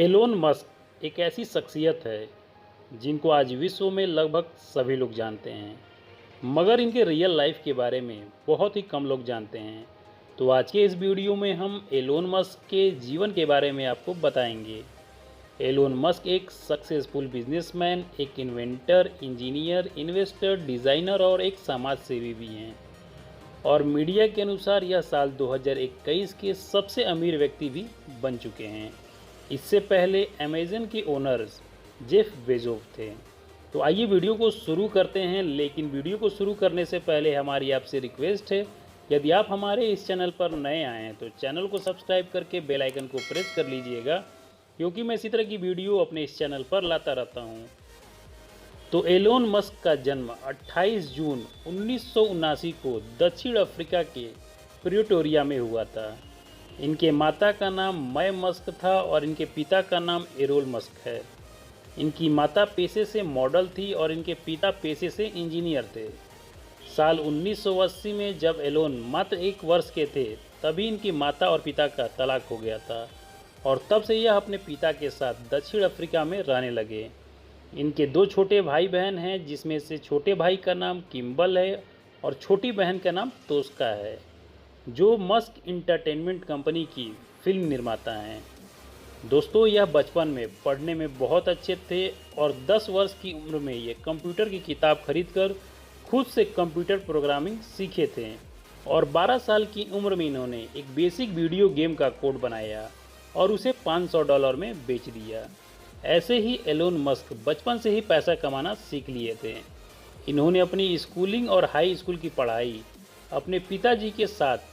Elon Musk एक ऐसी शख्सियत है जिनको आज विश्व में लगभग सभी लोग जानते हैं, मगर इनके रियल लाइफ के बारे में बहुत ही कम लोग जानते हैं। तो आज के इस वीडियो में हम एलोन मस्क के जीवन के बारे में आपको बताएंगे। एलोन मस्क एक सक्सेसफुल बिजनेसमैन, एक इन्वेंटर, इंजीनियर, इन्वेस्टर, डिज़ाइनर और एक समाज सेवी भी हैं। और मीडिया के अनुसार यह साल 2021 के सबसे अमीर व्यक्ति भी बन चुके हैं। इससे पहले अमेज़न के ओनर्स जेफ बेजोस थे। तो आइए वीडियो को शुरू करते हैं, लेकिन वीडियो को शुरू करने से पहले हमारी आपसे रिक्वेस्ट है, यदि आप हमारे इस चैनल पर नए आए हैं तो चैनल को सब्सक्राइब करके बेल आइकन को प्रेस कर लीजिएगा, क्योंकि मैं इसी तरह की वीडियो अपने इस चैनल पर लाता रहता हूं। तो एलोन मस्क का जन्म 28 जून 1979 को दक्षिण अफ्रीका के प्रिटोरिया में हुआ था। इनके माता का नाम मै मस्क था और इनके पिता का नाम एरोल मस्क है। इनकी माता पेशे से मॉडल थी और इनके पिता पेशे से इंजीनियर थे। साल 1980 में जब एलोन मात्र 1 वर्ष के थे, तभी इनकी माता और पिता का तलाक हो गया था और तब से यह अपने पिता के साथ दक्षिण अफ्रीका में रहने लगे। इनके 2 छोटे भाई बहन हैं, जिसमें से छोटे भाई का नाम किम्बल है और छोटी बहन का नाम तोस्का है, जो मस्क इंटरटेनमेंट कंपनी की फिल्म निर्माता हैं। दोस्तों, यह बचपन में पढ़ने में बहुत अच्छे थे और 10 वर्ष की उम्र में ये कंप्यूटर की किताब खरीदकर खुद से कंप्यूटर प्रोग्रामिंग सीखे थे और 12 साल की उम्र में इन्होंने एक बेसिक वीडियो गेम का कोड बनाया और उसे $500 में बेच दिया। ऐसे ही एलोन मस्क बचपन से ही पैसा कमाना सीख लिए थे। इन्होंने अपनी स्कूलिंग और हाई स्कूल की पढ़ाई अपने पिताजी के साथ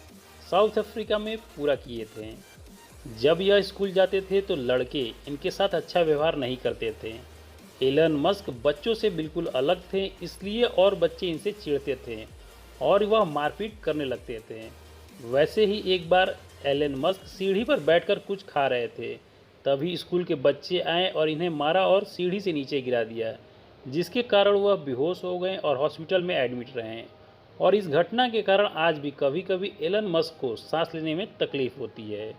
साउथ अफ्रीका में पूरा किए थे। जब यह स्कूल जाते थे तो लड़के इनके साथ अच्छा व्यवहार नहीं करते थे। एलन मस्क बच्चों से बिल्कुल अलग थे, इसलिए और बच्चे इनसे चिढ़ते थे और वह मारपीट करने लगते थे। वैसे ही एक बार एलन मस्क सीढ़ी पर बैठकर कुछ खा रहे थे, तभी स्कूल के बच्चे आए और इन्हें मारा और सीढ़ी से नीचे गिरा दिया, जिसके कारण वह बेहोश हो गए और हॉस्पिटल में एडमिट रहे। और इस घटना के कारण आज भी कभी कभी एलन मस्क को सांस लेने में तकलीफ होती है।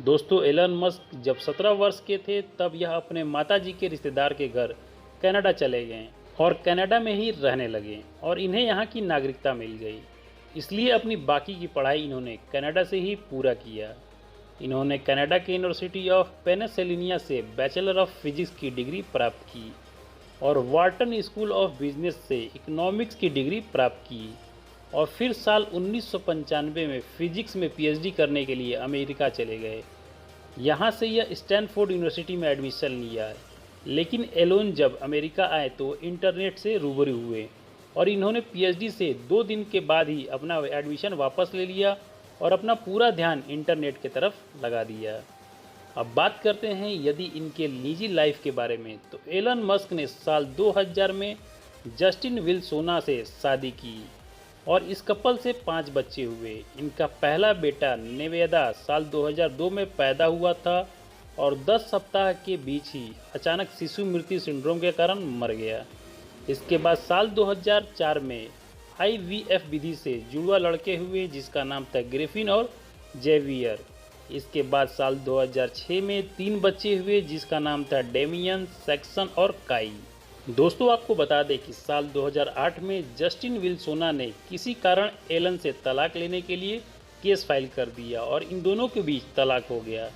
दोस्तों, एलन मस्क जब 17 वर्ष के थे, तब यह अपने माताजी के रिश्तेदार के घर कनाडा चले गए और कनाडा में ही रहने लगे और इन्हें यहाँ की नागरिकता मिल गई। इसलिए अपनी बाकी की पढ़ाई इन्होंने कनाडा से ही पूरा किया। इन्होंने कनाडा के यूनिवर्सिटी ऑफ पेनिसिल्वेनिया से बैचलर ऑफ फिजिक्स की डिग्री प्राप्त की और वार्टन स्कूल ऑफ बिजनेस से इकोनॉमिक्स की डिग्री प्राप्त की और फिर साल 1995 में फिजिक्स में पीएचडी करने के लिए अमेरिका चले गए। यहाँ से यह स्टैनफोर्ड यूनिवर्सिटी में एडमिशन लिया। लेकिन एलोन जब अमेरिका आए तो इंटरनेट से रूबरू हुए और इन्होंने पीएचडी से 2 दिन के बाद ही अपना एडमिशन वापस ले लिया और अपना पूरा ध्यान इंटरनेट की तरफ लगा दिया। अब बात करते हैं यदि इनके निजी लाइफ के बारे में, तो एलन मस्क ने साल 2000 में जस्टिन विल्सोना से शादी की और इस कपल से 5 बच्चे हुए। इनका पहला बेटा नेवेदा साल 2002 में पैदा हुआ था और 10 सप्ताह के बीच ही अचानक शिशु मृत्यु सिंड्रोम के कारण मर गया। इसके बाद साल 2004 में IVF विधि से जुड़वा लड़के हुए, जिसका नाम था ग्रिफिन और जेवियर। इसके बाद साल 2006 में 3 बच्चे हुए, जिसका नाम था डेमियन, सैक्सन और काई। दोस्तों, आपको बता दें कि साल 2008 में जस्टिन विल्सोना ने किसी कारण एलन से तलाक लेने के लिए केस फाइल कर दिया और इन दोनों के बीच तलाक हो गया।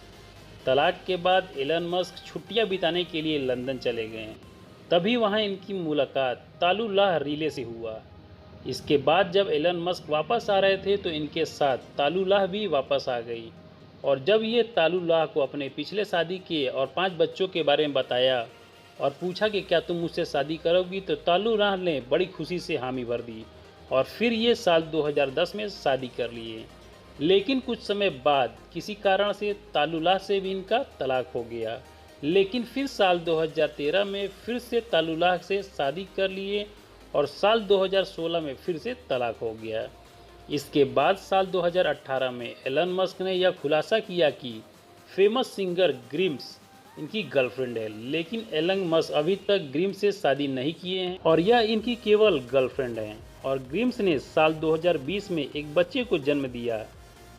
तलाक के बाद एलन मस्क छुट्टियां बिताने के लिए लंदन चले गए। तभी वहां इनकी मुलाकात तालुल्लाह रिले से हुआ। इसके बाद जब एलन मस्क वापस आ रहे थे तो इनके साथ तालुल्लाह भी वापस आ गई और जब ये तालुल्लाह को अपने पिछले शादी के और 5 बच्चों के बारे में बताया और पूछा कि क्या तुम मुझसे शादी करोगी, तो तालुल्लाह ने बड़ी खुशी से हामी भर दी और फिर ये साल 2010 में शादी कर लिए। लेकिन कुछ समय बाद किसी कारण से तालुल्लाह से भी इनका तलाक हो गया। लेकिन फिर साल 2013 में फिर से तालुल्लाह से शादी कर लिए और साल 2016 में फिर से तलाक हो गया। इसके बाद साल 2018 में एलन मस्क ने यह खुलासा किया कि फेमस सिंगर ग्रिम्स इनकी गर्लफ्रेंड है। लेकिन एलन मस्क अभी तक ग्रिम्स से शादी नहीं किए हैं और यह इनकी केवल गर्लफ्रेंड है। और ग्रिम्स ने साल 2020 में एक बच्चे को जन्म दिया।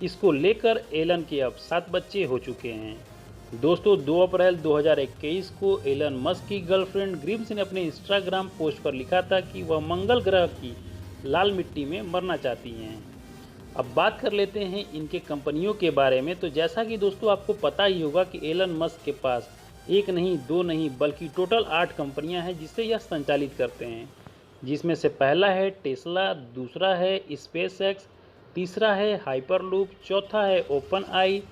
इसको लेकर एलन के अब 7 बच्चे हो चुके हैं। दोस्तों 2 अप्रैल 2021 को एलन मस्क की गर्लफ्रेंड ग्रिम्स ने अपने इंस्टाग्राम पोस्ट पर लिखा था कि वह मंगल ग्रह की लाल मिट्टी में मरना चाहती हैं। अब बात कर लेते हैं इनके कंपनियों के बारे में। तो जैसा कि दोस्तों आपको पता ही होगा कि एलन मस्क के पास एक नहीं, दो नहीं, बल्कि टोटल 8 कंपनियां हैं जिसे यह संचालित करते हैं, जिसमें से पहला है टेस्ला, दूसरा है स्पेस एक्स, तीसरा है हाइपरलूप, चौथा है ओपन आई,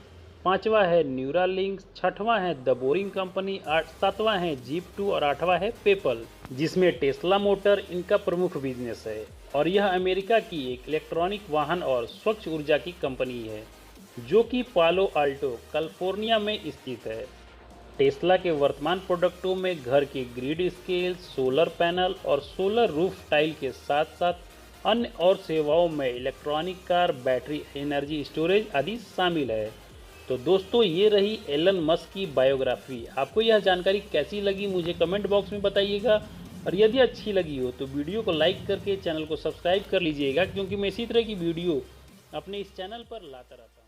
पाँचवा है न्यूरालिंक, छठवां है द बोरिंग कंपनी, सातवां है जीप2 और आठवां है पेपल, जिसमें टेस्ला मोटर इनका प्रमुख बिजनेस है और यह अमेरिका की एक इलेक्ट्रॉनिक वाहन और स्वच्छ ऊर्जा की कंपनी है जो कि पालो अल्टो कैलिफोर्निया में स्थित है। टेस्ला के वर्तमान प्रोडक्टों में घर के ग्रिड स्केल, सोलर पैनल और सोलर रूफ टाइल के साथ साथ अन्य और सेवाओं में electronic car, battery energy storage आदि शामिल है। तो दोस्तों ये रही एलन मस्क की बायोग्राफी। आपको यह जानकारी कैसी लगी मुझे कमेंट बॉक्स में बताइएगा और यदि अच्छी लगी हो तो वीडियो को लाइक करके चैनल को सब्सक्राइब कर लीजिएगा, क्योंकि मैं इसी तरह की वीडियो अपने इस चैनल पर लाता रहता हूँ।